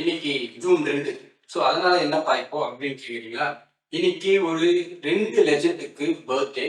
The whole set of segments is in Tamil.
இன்னைக்கு ஜூன் 2. ஸோ அதனால என்னப்பா இப்போ அப்படின்னு கேக்குறீங்களா? இன்னைக்கு ஒரு 2 லெஜெண்டுக்கு பர்த்டே.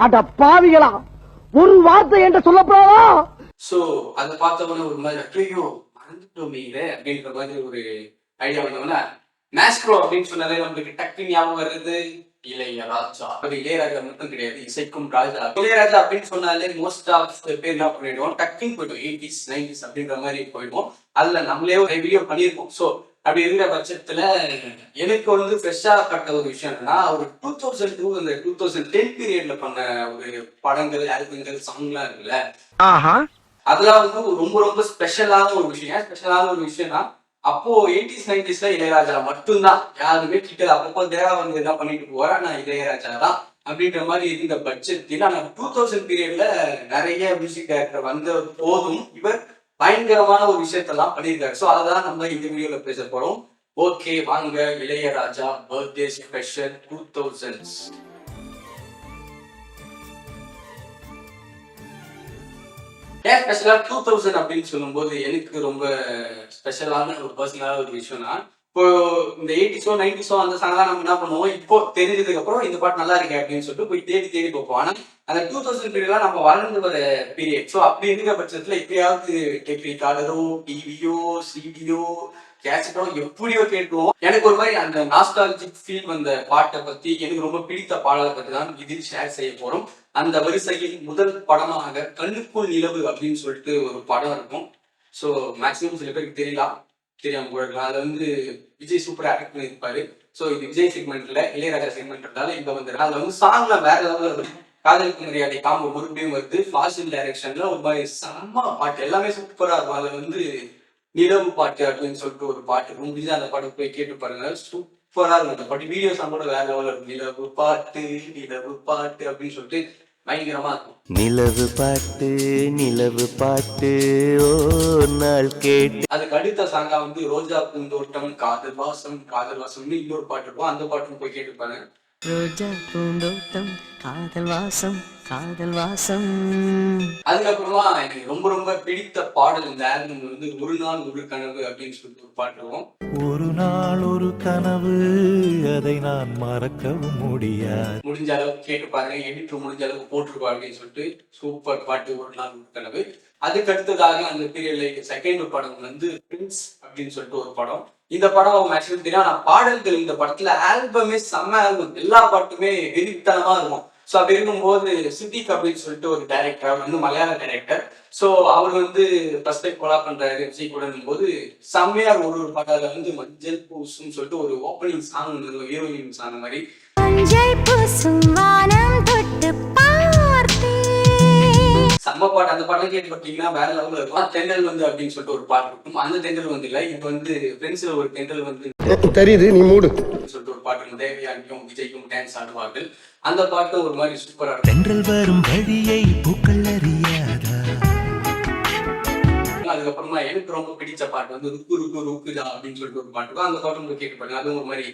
அட பாவிகளா, ஒரு வார்த்தை என்று சொல்லப்படாதா? ஸோ அதை பார்த்தவொடனே ஒரு மாதிரி ஐயோ மறந்துட்டோமே இதை அப்படின்ற மாதிரி ஒரு ஐடியா வந்தோம்னா, மேஸ்ட்ரோ அப்படின்னு சொன்னாலே நம்மளுக்கு டக்கு ஞாபகம் வருது இளையராஜா. அது இளையராஜா மட்டும் கிடையாது, இசைக்கும் ராஜா. இளையராஜா அப்படின்னு சொன்னாலே மோஸ்ட் ஆஃப் பேர் என்ன பண்ணிடுவோம், டக்குன்னு போயிடும் 80s 90s அப்படின்ற மாதிரி போயிடுவோம். அதுல நம்மளே ஒரு வீடியோ பண்ணியிருக்கோம். ஸோ அப்படி இருக்கிற பட்சத்துல எனக்கு வந்து ஃப்ரெஷ்ஷா பட்ட ஒரு விஷயம் என்னன்னா, ஒரு 2002 அந்த 2010 பீரியட்ல பண்ண ஒரு படங்கள், ஆல்பங்கள், சாங்லாம் இருக்குல்ல, அதெல்லாம் வந்து ரொம்ப ரொம்ப ஸ்பெஷலான ஒரு விஷயம். ஸ்பெஷலான ஒரு விஷயம்னா, அப்போ 80s 90sல இளையராஜா மட்டும்தான். யாருமே கிட்ட அப்பப்போ தேவா வந்து என்ன பண்ணிட்டு போறா, நான் இளையராஜா தான் அப்படின்ற மாதிரி இருந்த பட்சத்தில், ஆனா 2000 பீரியட்ல நிறைய மியூசிக் டைரக்டர் வந்த போதும் இவர் பயங்கரமான ஒரு விஷயத்தெல்லாம் பண்ணியிருக்காரு. ஸோ அதான் நம்ம இந்த வீடியோல பேச போறோம். ஓகே வாங்க, இளையராஜா பர்த்டே ஸ்பெஷல் 2000s. ஏன் ஸ்பெஷலா 2000 அப்படின்னு சொல்லும்போது எனக்கு ரொம்ப ஸ்பெஷலான ஒரு பர்சனலான ஒரு விஷயம்னா, இப்போ இந்த 80s 90s அந்த சாங்லாம் நம்ம என்ன பண்ணுவோம், இப்போ தெரிஞ்சதுக்கு அப்புறம் இந்த பாட்டு நல்லா இருக்கு அப்படின்னு சொல்லிட்டு போய் தேடி தேடி பார்ப்போம். ஆனா அந்த 2000 பீரியட்லாம் நம்ம வளர்ந்து வர பீரியட். ஸோ அப்படி இருக்கிற பட்சத்துல எப்பயாவது டேப் ரெக்கார்டரோ, டிவியோ, சிடியோ, கேசட்டோ எப்படியோ கேட்டுருவோம். எனக்கு ஒரு மாதிரி அந்த நாஸ்டாலஜிக் ஃபீல் வந்த பாட்டை பத்தி, எனக்கு ரொம்ப பிடித்த பாடலை பத்தி தான் இதில் ஷேர் செய்ய போறோம். அந்த வரிசையில் முதல் படமாக கண்ணுக்குள் நிலவு அப்படின்னு சொல்லிட்டு ஒரு படம் இருக்கும். ஸோ மேக்சிமம் சில பேருக்கு தெரியலாம், தெரியாம கூட இருக்கலாம். அதை வந்து விஜய் சூப்பரா ஆக்ட் பண்ணியிருப்பாரு. ஸோ இது விஜய் செக்மெண்ட்ல இளையராஜா செக்மெண்ட்னால இங்க வந்துடுறேன். அதுல வந்து சாங்ல வேற லெவலில் காதலுக்கு மரியாதை காம்போ மறுபடியும் வருது. ஃபாஸ்ட் டைரக்ஷன்ல ஒரு மாதிரி செம்ம பாட்டு, எல்லாமே சூப்பரா இருக்கும். அதுல வந்து நிலவு பாட்டு அப்படின்னு சொல்லிட்டு ஒரு பாட்டு இருக்கும். முடிஞ்சு அந்த பாட்டு போய் கேட்டு பாருங்க, சூப்பரா இருக்கும். அந்த பாட்டு வீடியோஸ் கூட வேற லெவலில் இருக்கும். நிலவு பாட்டு அப்படின்னு சொல்லிட்டு பயங்கரமா இருக்கும். நிலவு பாட்டு ஓ நாள் கேட்டு. அதுக்கு அடுத்த சாங்கா வந்து ரோஜா பூந்தோட்டம் காதல் வாசம்னு இன்னொரு பாட்டு இருக்கும். அந்த பாட்டும் போய் கேட்டுப்பாங்க. ரோஜா பூந்தோட்டம் காதல் வாசம். அதுக்கப்புறமா எனக்கு ரொம்ப ரொம்ப பிடித்த பாடல் இந்த ஆல்பம் வந்து ஒரு நாள் ஒரு கனவு அப்படின்னு சொல்லிட்டு ஒரு பாட்டு இருக்கும். ஒரு நாள் ஒரு கனவு, அதை நான் மறக்கவும் முடியாது. முடிஞ்ச அளவுக்கு கேட்டு பாருங்க, எடிட்டர் முடிஞ்ச அளவுக்கு போட்டிருப்பா அப்படின்னு சொல்லிட்டு சூப்பர் பாட்டு ஒரு நாள் ஒரு கனவு. அதுக்கு அடுத்ததாக அந்த பீரியட்ல செகண்ட் படம் வந்து பிரின்ஸ் அப்படின்னு சொல்லிட்டு ஒரு படம். இந்த படம் மேக்ஸிமம் தெரியும். ஆனா பாடல்கள் இந்த படத்துல ஆல்பமே செம்ம ஆல்பம், எல்லா பாட்டுமே வெறித்தனமா இருக்கும். ஸோ அப்படி இருக்கும்போது சித்திக் அப்படின்னு சொல்லிட்டு ஒரு டைரக்டர், அவர் வந்து மலையாள டைரக்டர். ஸோ அவர் வந்து ஃபர்ஸ்ட் டைம் கொலா பண்றாரு விஜய் கூட போது செம்மையா ஒரு பாடல வந்து மஞ்சள் பூசுன்னு சொல்லிட்டு ஒரு ஓப்பனிங் சாங் வந்து ஹீரோயின் சாங் மாதிரி செம்ம பாட்டு. அந்த பாடலாம் கேட்டு பார்த்தீங்கன்னா வேற லெவலில் இருக்கும். தென்றல் வந்து அப்படின்னு சொல்லிட்டு ஒரு பாட்டு இருக்கும். அந்த தென்றல் வந்து இல்லை, இப்போ வந்து ஃப்ரெண்ட்ஸ்ல ஒரு தென்றல் வந்து தெரியுது, நீ மூடு சொல்லிட்டு ஒரு பாட்டு தேவையானியும் விஜய்க்கும் டான்ஸ் ஆடுவார்கள். அந்த பாட்டு ஒரு மாதிரி சூப்பரா இருக்கும். தென்றல் வரும் வழியை பூக்கள் அறியாதா. அதுக்கப்புறமா எனக்கு ரொம்ப பிடிச்ச பாட்டு வந்து ருக்கு ருக்கு ருக்குதா அப்படின்னு சொல்லிட்டு ஒரு பாட்டு இருக்கும். அந்த பாட்டு உங்களுக்கு கேட்டு பாருங்க, அதுவும் ஒரு மாதிரி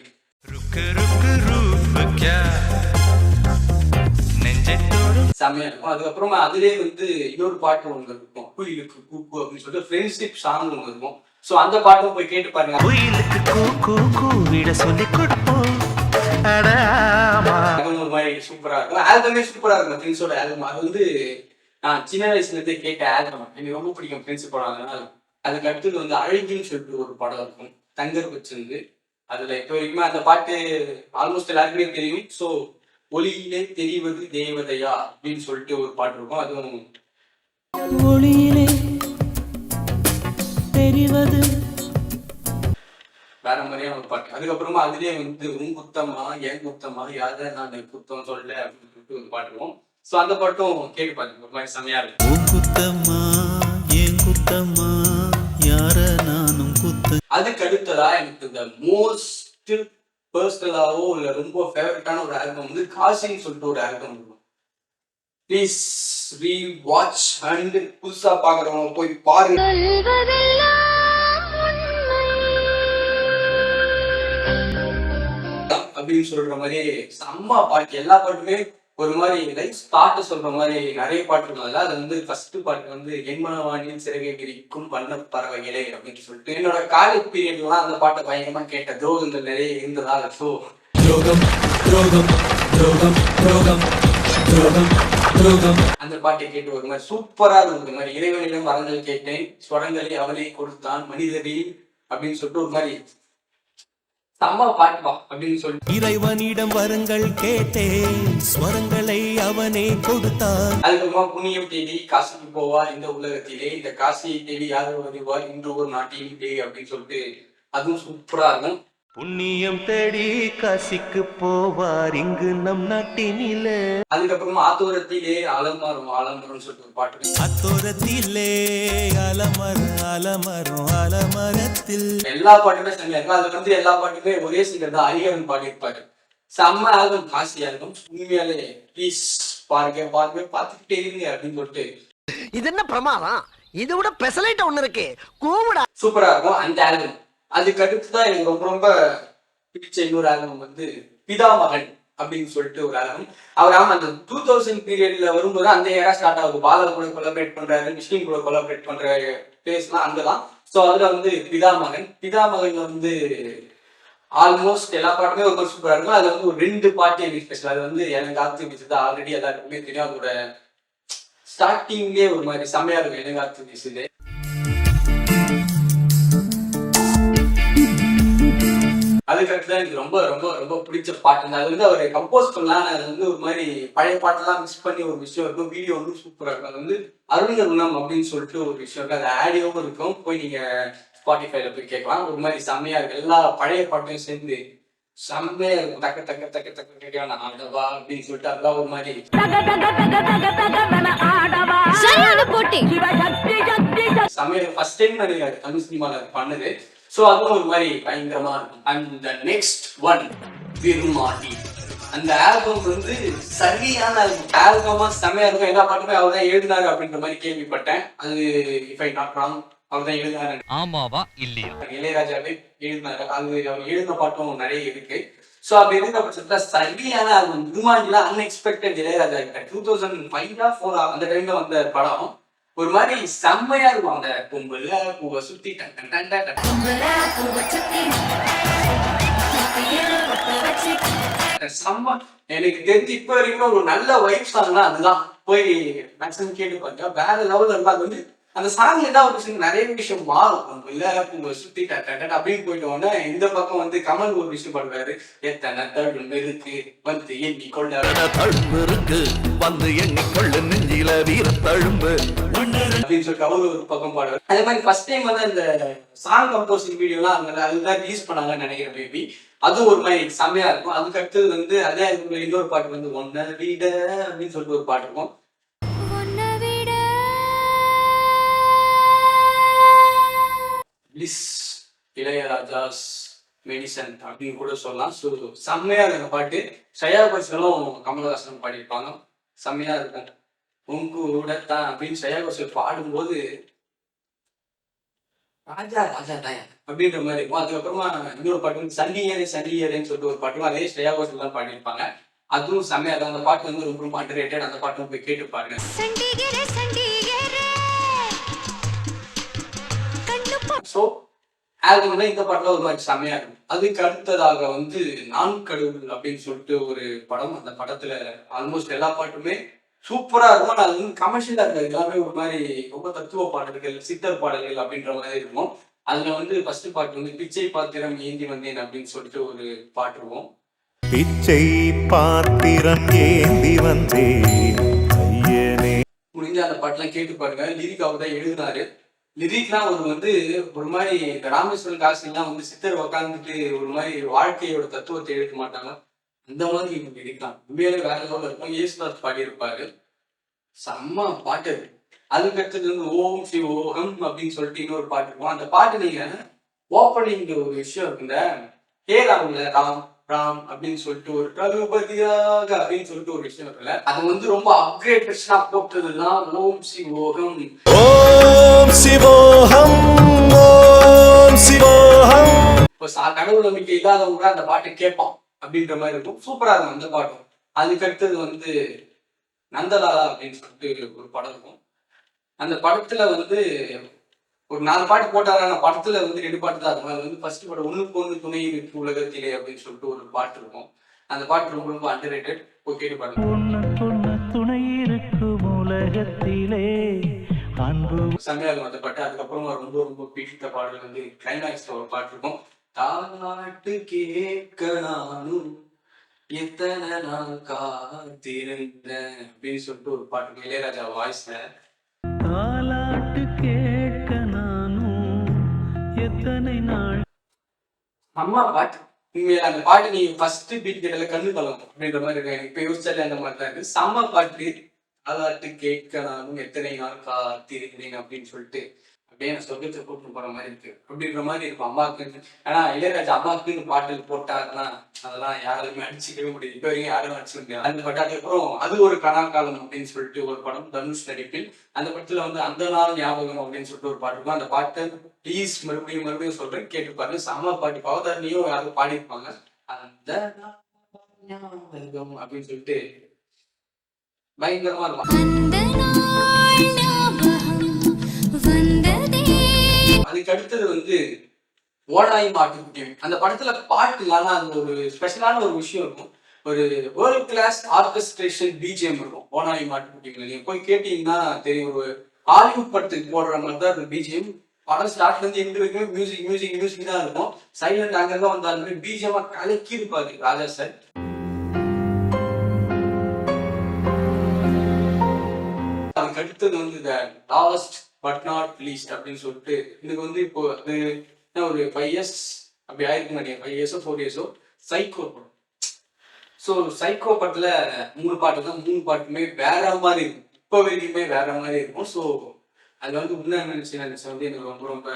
செம்மையா இருக்கும். அதுக்கப்புறமா அதுலேயே வந்து இன்னொரு பாட்டு ஒன்று இருக்கும், குயிலுக்கு கூக்கு அப்படின்னு சொல்லிட்டு ஃப்ரெண்ட்ஷிப் சாங் ஒன்று இருக்கும். ஸோ அந்த பாட்டும் போய் கேட்டு பாருங்க. ஒரு மாதிரி சூப்பரா இருக்கும். ஆல்பமே சூப்பரா இருக்கும். ஃப்ரெண்ட்ஸோட ஆல்பம் அது வந்து நான் சின்ன வயசுல இருந்தே கேட்ட ஆல்பம், எனக்கு ரொம்ப பிடிக்கும் ஃப்ரெண்ட்ஸ் படம். அதனால அதுக்கு அடுத்தது வந்து அழகின்னு சொல்லிட்டு ஒரு படம் இருக்கும், தங்கர் வச்சிருந்து. அதுல இப்போ வரைக்குமே அந்த பாட்டு ஆல்மோஸ்ட் எல்லாருக்குமே தெரியும். ஸோ ஒளியிலே தெரிவது தேவதையா அப்படின்னு சொல்லிட்டு ஒரு பாட்டு இருக்கும். அதுவும் ஒளியிலே தெரிவது வேற மாதிரியான ஒரு பாட்டு. அதுக்கப்புறமா அதுலயே வந்து உன் குத்தமா என் குத்தமா யார நான் குத்தம் சொல்ல அப்படின்னு சொல்லிட்டு ஒரு பாட்டு இருக்கும். ஸோ அந்த பாட்டும் கேட்டு பாருங்க, ஒரு மாதிரி செமையா இருக்கும். உன் குத்தம்மா என் குத்தம்மா யார நானும் குத்த. அதுக்கு அடுத்ததா எனக்கு இந்த மோஸ்ட் பர்சனலாவோ இல்ல ரொம்ப ஃபேவரட்டான ஒரு ஆல்பம் வந்து காசின்னு சொல்லிட்டு ஒரு ஆல்பம் இருக்கும். ப்ளீஸ் ரீ வாட்ச் அண்ட் புதுசா பாக்குறவங்க போய் பாருங்க. அப்படின்னு சொல்ற மாதிரி செம்ம பாட்டு, எல்லா பாட்டுமே ஒரு மாதிரி லைஃப் ஸ்டார்ட் சொல்ற மாதிரி நிறைய பாட்டு இருக்கும். அதுல அது வந்து ஃபர்ஸ்ட் பாட்டு வந்து என்மனவாணியின் சிறகை விரிக்கும் வண்ண பறவைகளே அப்படின்னு சொல்லிட்டு என்னோட காலேஜ் பீரியட்லாம் அந்த பாட்டை பயங்கரமா கேட்ட துரோகங்கள் நிறைய இருந்ததா. ஸோ துரோகம் துரோகம் துரோகம் துரோகம் துரோகம் துரோகம் அந்த பாட்டை கேட்டு ஒரு மாதிரி சூப்பரா இருந்தது. ஒரு மாதிரி இறைவனிடம் வரங்கள் கேட்டேன், ஸ்வரங்களை அவளை கொடுத்தான் மனிதரி அப்படின்னு சொல்லிட்டு ஒரு மாதிரி சம்மா பாட்டுவா அப்படின்னு சொல்லிட்டு இறைவனிடம் வரங்கள் கேட்டேன், ஸ்வரங்களை அவனே கொடுத்தான். அதுக்கப்புறமா புண்ணியம் தேடி காசிக்கு போவார் இந்த உலகத்திலே, இந்த காசியை தேடி யாரும் வருவார் இன்று ஒரு நாட்டிலே அப்படின்னு சொல்லிட்டு அதுவும் சூப்பரா இருக்கும். புண்ணியம் தேடி காசிக்கு போவார் இங்கு நம் நாட்டினிலே. அதுக்கப்புறமா ஆத்தோரத்திலே ஆலமரம் ஆலமரம்னு சொல்லிட்டு ஒரு பாட்டு இருக்கு. அத்தோரத்திலே அலமரம் அலமரம் அலமரத்தில் எல்லா பாட்டுமே செம்மையா இருக்கும். அது வந்து எல்லா பாட்டுமே ஒரே சிங்கர் தான் ஹரிஹரன் பாடியிருப்பாரு. செம்ம ஆல்பம், காசி ஆல்பம். உண்மையாலே ப்ளீஸ் பாருங்க பாருங்க பார்த்துக்கிட்டே இருங்க அப்படின்னு சொல்லிட்டு இது என்ன பிரமாதம், இதை விட பெசலைட் ஒண்ணு இருக்கு கூவிடா. சூப்பரா இருக்கும் அந்த ஆல்பம். அதுக்கு அடுத்துதான் எனக்கு ரொம்ப ரொம்ப பிடிச்ச இன்னொரு ஆல்பம் வந்து பிதா மகன் அப்படின்னு சொல்லிட்டு ஒரு ஆல்பம். அவர் அந்த 2000 பீரியட்ல வரும்போது அந்த ஏரா ஸ்டார்ட் ஆகுது. பாலா கூட கொலாபரேட் பண்றாரு, மிஷ்கின் கூட கொலாபரேட் பண்ற பிளேஸ்லாம் அங்கதான். ஸோ அதுல வந்து பிதா மகன்ல வந்து ஆல்மோஸ்ட் எல்லா பாட்டுமே ஒரு சூப்பரா இருக்கும். அதுல வந்து ஒரு 2 பாட்டு எனக்கு ஸ்பெஷல். அது வந்து எனக்கு ஆத்து வீசுது ஆல்ரெடி எல்லாருக்குமே தெரியும். அதோட ஸ்டார்டிங்லேயே ஒரு மாதிரி செம்மையா இருக்கும் எனக்கு ஆத்து வீசுது. அதுக்கடுத்து தான் எனக்கு ரொம்ப ரொம்ப ரொம்ப பிடிச்ச பாட்டு. அது வந்து அவர் கம்போஸ் பண்ணலாம். அது வந்து ஒரு மாதிரி பழைய பாட்டெல்லாம் மிக்ஸ் பண்ணி ஒரு விஷயம் இருக்கும். வீடியோ வந்து சூப்பரா இருக்கும். அது வந்து அருண குணம் அப்படின்னு சொல்லிட்டு ஒரு விஷயம் இருக்கு. அது ஆடியோவும் இருக்கும். போய் நீங்க ஸ்பாட்டிஃபைல போய் கேட்கலாம். ஒரு மாதிரி செம்மையா இருக்கு. எல்லா பழைய பாட்டையும் சேர்ந்து செம்மையா இருக்கும். தக்க தக்க தக்க தக்க கேட்கலாம் ஆடவா அப்படின்னு சொல்லிட்டு அதெல்லாம் ஒரு மாதிரி செம்மையா. ஃபர்ஸ்ட் டைம் நினைக்கிறேன் தமிழ் சினிமால பண்ணது. ஸோ அதுவும் ஒரு மாதிரி பயங்கரமா இருக்கும். And next one Virumandi. அந்த ஆல்பம் வந்து சரியான ஆல்பமா செம்மையா இருக்கும். எல்லா பாட்டுமே அவர் தான் எழுதினாரு அப்படின்ற மாதிரி கேள்விப்பட்டேன். அது இஃப் ஐ நாட் ராங் அவர் தான் எழுதினாரு. ஆமாவா இல்லையா? இளையராஜாவே எழுதினாரு. அது அவர் எழுதின பாட்டும் நிறைய இருக்கு. ஸோ அப்படி இருக்கிற பட்சத்துல சரியான ஆல்பம் விருமாண்டிலாம் அன்எக்ஸ்பெக்டட். இளையராஜா கிட்ட 2005-4 அந்த டைம்ல வந்த படம் ஒரு மாதிரி செம்மையா இருக்கும். அந்த கும்பல பூவை சுத்தி செம்ம. எனக்கு தெரிஞ்சு இப்ப வரைக்கும் ஒரு நல்ல வைப் சாங்னா அதுதான். போய் மேக்ஸிமம் கேட்டு பாருங்க, வேற லெவல்ல இருக்கும். அது வந்து அந்த சாங்ல தான் ஒரு நிறைய விஷயம் மாறும். இல்ல பூவை சுத்தி அப்படின்னு போயிட்டு உடனே இந்த பக்கம் வந்து கமல் ஒரு விஷயம் பண்ணுவாரு. எத்தனை தழும்பு இருக்கு வந்து எண்ணிக்கொள்ள தழும்பு இருக்கு வந்து எண்ணிக்கொள்ள நெஞ்சில வீர தழும்பு அப்படின்னு சொல்லிட்டு அவரு ஒரு பக்கம் பாடுவார். அதே மாதிரி ஃபர்ஸ்ட் டைம் வந்து அந்த சாங் கம்போசிங் வீடியோலாம் அதுதான் ரிலீஸ் பண்ணாங்கன்னு நினைக்கிறேன் மேபி. அது ஒரு மாதிரி செம்மையா இருக்கும். அதுக்கு அடுத்தது வந்து அதே இன்னொரு பாட்டு வந்து ஒன்ன வீட அப்படின்னு சொல்லிட்டு ஒரு பாட்டு இருக்கும். இளையராஜாஸ் மெடிசன் அப்படின்னு கூட சொல்லலாம். ஸோ செம்மையா இருக்க பாட்டு. ஸ்ரேயா கோஷலும் கமலஹாசனும் பாடியிருப்பாங்க. செம்மையா இருக்கும். உங்கூடத்தான் அப்படின்னு ஸ்ரேயா கோஷல் பாடும்போது ராஜா ராஜா தான் அப்படின்ற மாதிரி இருக்கும். அதுக்கப்புறமா இன்னொரு பாட்டு வந்து சண்டியரேன்னு சொல்லிட்டு ஒரு பாட்டும் அதே ஸ்ரேயா கோஷல் தான் பாடியிருப்பாங்க. அதுவும் செம்மையா இருக்கும். அந்த பாட்டு வந்து ரொம்ப அண்டர் ரேட்டட். அந்த பாட்டும் போய் கேட்டு பாருங்க. ஸோ ஆல்பம்ல இந்த பாட்டுல ஒரு மாதிரி செம்மையா இருக்கும். அதுக்கு அடுத்ததாக வந்து நான் கடவுள் அப்படின்னு சொல்லிட்டு ஒரு படம். அந்த படத்துல ஆல்மோஸ்ட் எல்லா பாட்டுமே சூப்பரா இருக்கும். அது வந்து கமர்ஷியலா இருக்காது. எல்லாமே ஒரு மாதிரி ரொம்ப தத்துவ பாடல்கள், சித்தர் பாடல்கள் அப்படின்ற மாதிரி இருக்கும். அதுல வந்து ஃபர்ஸ்ட் பாட்டு வந்து பிச்சை பாத்திரம் ஏந்தி வந்தேன் அப்படின்னு சொல்லிட்டு ஒரு பாட்டு இருக்கும். பிச்சை பாத்திரம் ஏந்தி வந்தேன் முடிஞ்ச அந்த பாட்டுலாம் கேட்டு பாருங்க. லிரிக் அவர் தான் எழுதினாரு. லிரிக்லாம் அவர் வந்து ஒரு மாதிரி இந்த ராமேஸ்வரன் காசுலாம் வந்து சித்தர் உக்காந்துட்டு ஒரு மாதிரி வாழ்க்கையோட தத்துவத்தை எடுக்க மாட்டாங்க. அந்த மாதிரி லிரிக்லாம் உண்மையிலே வேற லெவலில் இருக்கும். ஏசுதாஸ் பாடியிருப்பாரு. செம்ம பாட்டு. அதுக்கு அடுத்தது வந்து ஓம் சி ஓகம் அப்படின்னு சொல்லிட்டு இன்னொரு பாட்டு இருக்கும். அந்த பாட்டு நீங்க ஓப்பனிங் ஒரு விஷயம் இருக்குங்க. ராம்ல ராம் ராம் அப்படின்னு சொல்லிட்டு ஒரு ரகுபதியாக அப்படின்னு சொல்லிட்டு ஒரு விஷயம் இருக்குல்ல, அது வந்து ரொம்ப அப்கிரேட் வெர்ஷனா போட்டதுதான் ஓம் சிவோகம். ஓம் சிவோகம் ஓம் சிவோகம். இப்போ கடவுள் நம்பிக்கை இல்லாதவங்க கூட அந்த பாட்டு கேட்பான் அப்படின்ற மாதிரி இருக்கும். சூப்பரா இருக்கும் அந்த பாட்டும். அதுக்கு அடுத்தது வந்து நந்தலாலா அப்படின்னு சொல்லிட்டு ஒரு படம் இருக்கும். அந்த படத்துல வந்து ஒரு 4 பாட்டு போட்டாரு. அந்த படத்துல வந்து 2 பாட்டு தான் இருக்கும். அது வந்து ஃபர்ஸ்ட் படம் ஒண்ணுக்கு ஒண்ணு துணை இருக்கு உலகத்திலே அப்படின்னு சொல்லிட்டு ஒரு பாட்டு இருக்கும். அந்த பாட்டு ரொம்ப ரொம்ப அண்டர்ரேட்டட். போய் கேட்டு பாருங்க. துணை இருக்கும் உலகத்திலே அன்பு செம்மையா இருக்கும் அந்த பாட்டு. அதுக்கப்புறமா ரொம்ப ரொம்ப பிடித்த பாடல் வந்து கிளைமேக்ஸ்ல ஒரு பாட்டு இருக்கும். தாலாட்டு கேட்க நானும் எத்தனை நாள் காத்திருந்தேன் அப்படின்னு சொல்லிட்டு ஒரு பாட்டு இருக்கும். இளையராஜா வாய்ஸ்ல தாலாட்டு கேட்க நானும் எத்தனை நாள் அம்மா பாட்டு. உண்மையில அந்த பாட்டு நீ ஃபர்ஸ்ட் பீட் கேட்டல கண்ணு கலங்கும் அப்படின்ற மாதிரி இருக்கு. எனக்கு இப்ப யோசிச்சாலே அந்த மாதிரி தான் இருக்கு. செம்ம பாட்டு. தாலாட்டு கேட்க நானும் எத்தனை நாள் காத்திருந்தேன் அப்படின்னு சொல்லிட்டு அப்படியே நான் சொர்க்கத்தை கூப்பிட்டு போற மாதிரி இருக்கு அப்படின்ற மாதிரி இருக்கும் அம்மாவுக்கு. ஆனா இளையராஜா அம்மாவுக்குன்னு பாட்டு போட்டாருன்னா அதெல்லாம் யாராலுமே அடிச்சுக்கவே முடியாது. இப்ப வரைக்கும் யாரும் அடிச்சுக்க முடியாது அந்த பாட்டு. அதுக்கப்புறம் அது ஒரு கனாக்காலம் அப்படின்னு சொல்லிட்டு ஒரு படம் தனுஷ் நடிப்பில். அந்த படத்துல வந்து அந்த நாள் ஞாபகம் அப்படின்னு சொல்லிட்டு ஒரு பாட்டு இருக்கும். அந்த பாட்டை ப்ளீஸ் மறுபடியும் மறுபடியும் சொல்றேன், கேட்டு பாருங்க. செம்ம பாட்டு. பவதாரணியும் யாரும் பாடியிருப்பாங்க. அந்த நாள் ஞாபகம் அப்படின்னு சொல்லிட்டு பயங்கரமா இருக்கும். அதுக்கு அடுத்தது வந்து ஓடாய் மாட்டுக்குட்டி. அந்த படத்துல பாட்டு ஆனா அது ஒரு ஸ்பெஷலான ஒரு விஷயம் இருக்கும். ஒரு வேர்ல்ட் கிளாஸ் ஆர்கெஸ்ட்ரேஷன் பிஜிஎம் இருக்கும் ஓனாய் மாட்டுக்குட்டிகளை. நீங்க போய் கேட்டீங்கன்னா தெரியும். ஒரு ஹாலிவுட் படத்துக்கு போடுற மாதிரி தான் அந்த பிஜிஎம். படம் ஸ்டார்ட்ல இருந்து எந்த வரைக்குமே மியூசிக் மியூசிக் மியூசிக் தான் இருக்கும். சைலண்ட் அங்கங்க வந்தாலுமே பிஜிஎம் கலக்கி இருப்பாரு ராஜா சார். அதுக்கு அடுத்தது வந்து இந்த லாஸ்ட் பட் நாட் லீஸ்ட் அப்படின்னு சொல்லிட்டு இதுக்கு வந்து இப்போ அது ஒரு 5 years அப்படி ஆயிருக்கு நினைக்கிறேன். 5 years 4 years சைக்கோ படம். ஸோ சைக்கோ படத்துல 3 பாட்டு தான். 3 பாட்டுமே வேற மாதிரி இருக்கும். இப்போ வரைக்குமே வேற மாதிரி இருக்கும். ஸோ அது வந்து உண்மையான நினைச்சு வந்து எனக்கு ரொம்ப ரொம்ப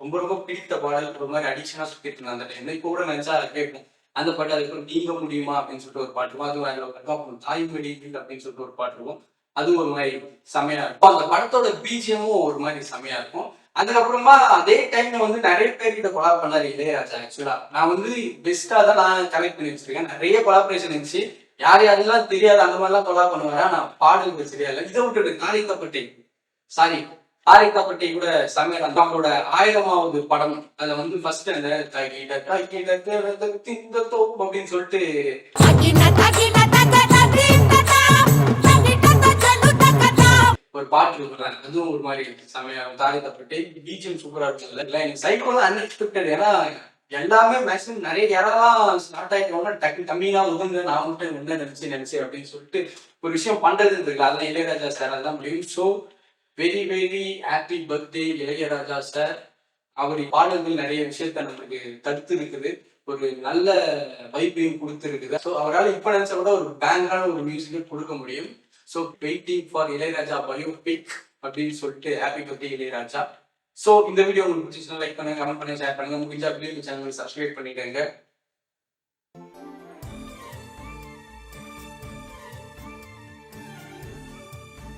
ரொம்ப ரொம்ப பிடித்த பாடல். ஒரு மாதிரி அடிக்ஷனா சுத்திட்டு இருந்தேன் அந்த டைம்ல. இப்போ கூட நினைச்சா கேட்கும் அந்த பாட்டு. அதுக்கப்புறம் நீங்க முடியுமா அப்படின்னு சொல்லிட்டு ஒரு பாட்டு இருக்கும். அதுவும் அப்புறம் தாய்மொழி அப்படின்னு சொல்லிட்டு ஒரு பாட்டு இருக்கும். அதுவும் ஒரு மாதிரி செமையா இருக்கும். அந்த படத்தோட பிஜிஎமும் ஒரு மாதிரி செமையா இருக்கும். அதுக்கப்புறமா அதே டைம்ல வந்து நிறைய பேர்கிட்ட கொலாப் பண்ணாரு இளையராஜா. ஆக்சுவலா நான் வந்து பெஸ்டா தான் நான் கலெக்ட் பண்ணி வச்சிருக்கேன். நிறைய கொலாபரேஷன் இருந்துச்சு. யார் யாரெல்லாம் தெரியாது அந்த மாதிரிலாம் கொலாப் பண்ணுவாரா. நான் பாடல்கள் சரியா இதை விட்டுட்டு காரிக்கப்பட்டை கூட செமையா. அவங்களோட 1000வது படம் அதுல வந்து ஃபர்ஸ்ட் அந்த அப்படின்னு சொல்லிட்டு ஒரு பாட்டு இருக்கிறாங்க. அதுவும் ஒரு மாதிரி செமையா தாரிக்கப்பட்டு பிஜிஎம் சூப்பரா இருக்குல்ல. சைக்கோ தான் அன்எக்ஸ்பெக்டட். ஏன்னா எல்லாமே மேக்ஸிமம் நிறைய யாரெல்லாம் ஸ்டார்ட் ஆகிட்டோம்னா டக்கு கம்மியா உதங்க நான் மட்டும் என்ன நினைச்சு அப்படின்னு சொல்லிட்டு ஒரு விஷயம் பண்றது இருக்குல்ல. அதெல்லாம் இளையராஜா சார் அதெல்லாம் முடியும். So very very happy birthday Ilaiyaraaja sir. அவர் பாடல்கள் நிறைய விஷயத்த நமக்கு தடுத்து இருக்குது. ஒரு நல்ல வைப்பையும் கொடுத்துருக்குது. ஸோ அவரால் இப்ப நினைச்சா கூட ஒரு பேங்கான ஒரு மியூசிக்கை கொடுக்க முடியும். So waiting for Ilaiyaraaja biopic அப்படின்னு சொல்லிட்டு ஹாப்பி பர்த்டே இளையராஜா. ஸோ இந்த வீடியோ உங்களுக்கு பிடிச்சிருந்தா லைக் பண்ணுங்க, கமெண்ட் பண்ணுங்க, ஷேர் பண்ணுங்க. முடிஞ்சா சேனல் சப்ஸ்கிரைப் பண்ணிடுங்க.